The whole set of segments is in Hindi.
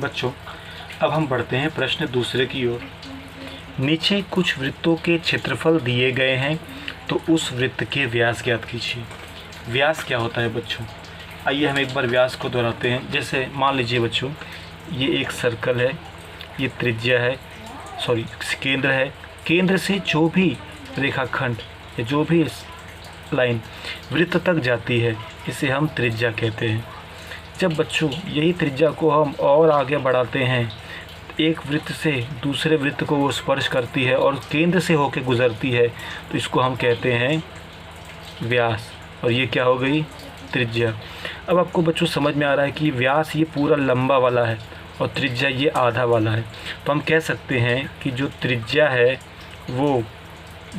बच्चों, अब हम बढ़ते हैं प्रश्न दूसरे की ओर। नीचे कुछ वृत्तों के क्षेत्रफल दिए गए हैं, तो उस वृत्त के व्यास ज्ञात कीजिए। व्यास क्या होता है बच्चों? आइए हम एक बार व्यास को दोहराते हैं। जैसे मान लीजिए बच्चों, ये एक सर्कल है, ये त्रिज्या है, केंद्र है। केंद्र से जो भी रेखाखंड या जो भी लाइन वृत्त तक जाती है, इसे हम त्रिज्या कहते हैं। जब बच्चों यही त्रिज्या को हम और आगे बढ़ाते हैं, एक वृत्त से दूसरे वृत्त को वो स्पर्श करती है और केंद्र से होकर गुजरती है, तो इसको हम कहते हैं व्यास। और ये क्या हो गई? त्रिज्या। अब आपको बच्चों समझ में आ रहा है कि व्यास ये पूरा लंबा वाला है और त्रिज्या ये आधा वाला है। तो हम कह सकते हैं कि जो त्रिज्या है वो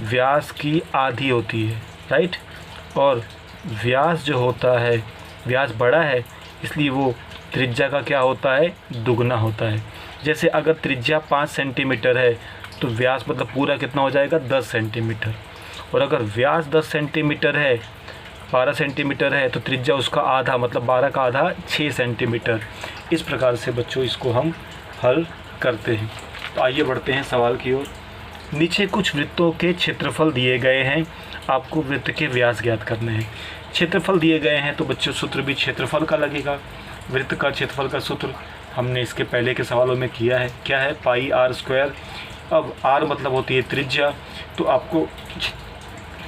व्यास की आधी होती है, राइट। और व्यास जो होता है, व्यास बड़ा है इसलिए वो त्रिज्या का क्या होता है? दुगना होता है। जैसे अगर त्रिज्या 5 सेंटीमीटर है तो व्यास मतलब पूरा कितना हो जाएगा? 10 सेंटीमीटर। और अगर व्यास 10 सेंटीमीटर है, 12 सेंटीमीटर है, तो त्रिज्या उसका आधा मतलब 12 का आधा 6 सेंटीमीटर। इस प्रकार से बच्चों इसको हम हल करते हैं। तो आइए बढ़ते हैं सवाल की ओर। नीचे कुछ वृत्तों के क्षेत्रफल दिए गए हैं, आपको वृत्त के व्यास ज्ञात करने हैं। क्षेत्रफल दिए गए हैं तो बच्चों सूत्र भी क्षेत्रफल का लगेगा। वृत्त का क्षेत्रफल का सूत्र हमने इसके पहले के सवालों में किया है। क्या है? पाई आर स्क्वायर। अब आर मतलब होती है त्रिज्या, तो आपको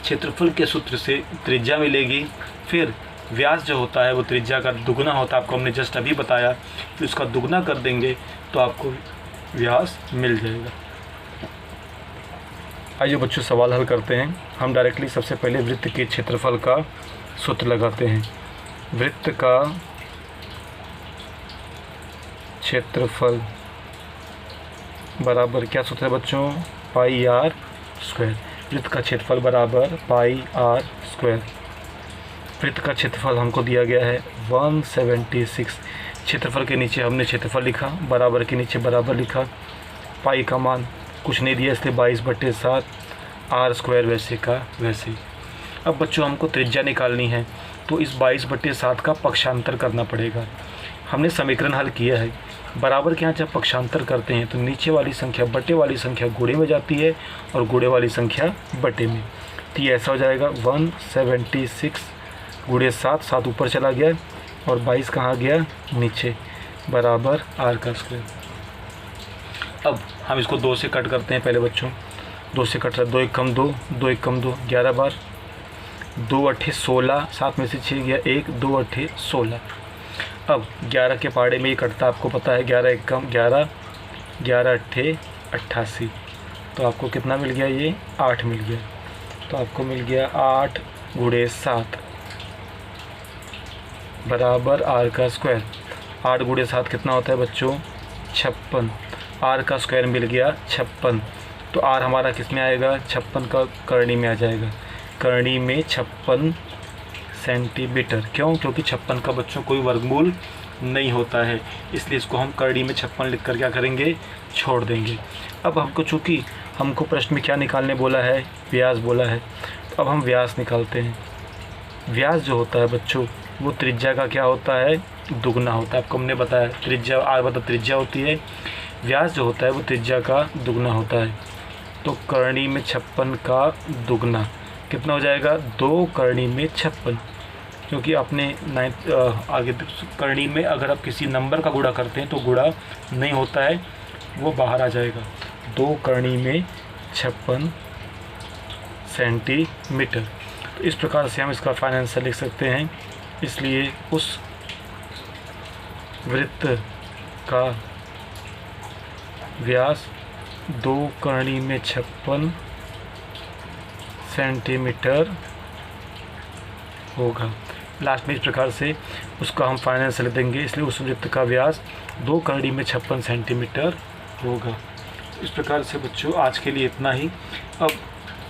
क्षेत्रफल के सूत्र से त्रिज्या मिलेगी। फिर व्यास जो होता है वो त्रिज्या का दुगना होता है, आपको हमने जस्ट अभी बताया। फिर उसका दुगना कर देंगे तो आपको व्यास मिल जाएगा। आइए बच्चों सवाल हल करते हैं। हम डायरेक्टली सबसे पहले वृत्त के क्षेत्रफल का सूत्र लगाते हैं। वृत्त का क्षेत्रफल बराबर क्या सूत्र है बच्चों? पाई आर स्क्वायर। वृत्त का क्षेत्रफल बराबर पाई आर स्क्वायर। वृत्त का क्षेत्रफल हमको दिया गया है 176। क्षेत्रफल के नीचे हमने क्षेत्रफल लिखा, बराबर के नीचे बराबर लिखा। पाई का मान कुछ नहीं दिया इसलिए 22/7। आर स्क्वायर वैसे का वैसे। अब बच्चों हमको त्रिज्या निकालनी है, तो इस 22/7 का पक्षांतर करना पड़ेगा। हमने समीकरण हल किया है। बराबर के यहाँ जब पक्षांतर करते हैं तो नीचे वाली संख्या बटे वाली संख्या गुणे में जाती है और गुणे वाली संख्या बटे में। तो ये ऐसा हो जाएगा 176 गुणे 7, 7 ऊपर चला गया और 22 कहाँ गया? नीचे, बराबर आर का स्क्वायर। अब हम इसको 2 से कट करते हैं। पहले बच्चों 2 से कट रहा है, 2 एक कम 2, 2 एक कम 2, 11 बार। 2 अट्ठे 16, 7 में से 6 गया 1, 2 अट्ठे 16। अब 11 के पाड़े में ये कटता आपको पता है, 11 एक कम 11, 11 अट्ठे 88। तो आपको कितना मिल गया? ये 8 मिल गया। तो आपको मिल गया 8 गुणे 7 बराबर आर का स्क्वायर। 8 गुणे 7 कितना होता है बच्चों? 56। आर का स्क्वायर मिल गया 56। तो आर हमारा किस में आएगा? 56 का करणी में आ जाएगा। करणी में 56 सेंटीमीटर। क्यों? क्योंकि 56 का बच्चों कोई वर्गमूल नहीं होता है, इसलिए इसको हम करणी में 56 लिख कर क्या करेंगे? छोड़ देंगे। अब हमको चूँकि हमको प्रश्न में क्या निकालने बोला है? व्यास बोला है। तो अब हम व्यास निकालते हैं। व्यास जो होता है बच्चों वो त्रिज्या का क्या होता है? दुगना होता है। आपको हमने बताया त्रिज्या आर मतलब त्रिज्या होती है, व्यास जो होता है वो त्रिज्या का दुगना होता है। तो करणी में 56 का दुगना कितना हो जाएगा? 2 करणी में 56। क्योंकि आपने आगे करणी में अगर आप किसी नंबर का गुणा करते हैं तो गुणा नहीं होता है, वो बाहर आ जाएगा। 2 करणी में 56 सेंटीमीटर। तो इस प्रकार से हम इसका फाइनल आंसर लिख सकते हैं। इसलिए उस वृत्त का व्यास 2 करणी में 56 सेंटीमीटर होगा। लास्ट में इस प्रकार से उसका हम फाइनल आंसर देंगे। इसलिए उस वृत्त का व्यास 2 करणी में 56 सेंटीमीटर होगा। इस प्रकार से बच्चों आज के लिए इतना ही। अब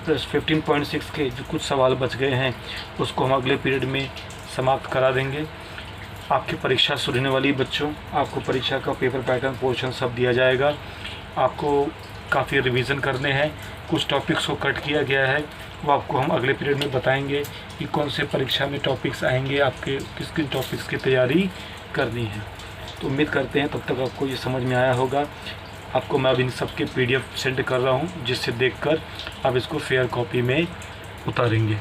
15.6 के जो कुछ सवाल बच गए हैं उसको हम अगले पीरियड में समाप्त करा देंगे। आपकी परीक्षा शुरू होने वाली बच्चों, आपको परीक्षा का पेपर पैटर्न पोर्शन सब दिया जाएगा। आपको काफ़ी रिवीजन करने हैं। कुछ टॉपिक्स को कट किया गया है, वो आपको हम अगले पीरियड में बताएंगे कि कौन से परीक्षा में टॉपिक्स आएंगे, आपके किस किन टॉपिक्स की तैयारी करनी है। तो उम्मीद करते हैं तब तक आपको ये समझ में आया होगा। आपको मैं अब इन सब के PDF सेंड कर रहा हूँ, जिससे देखकर आप इसको फेयर कॉपी में उतारेंगे।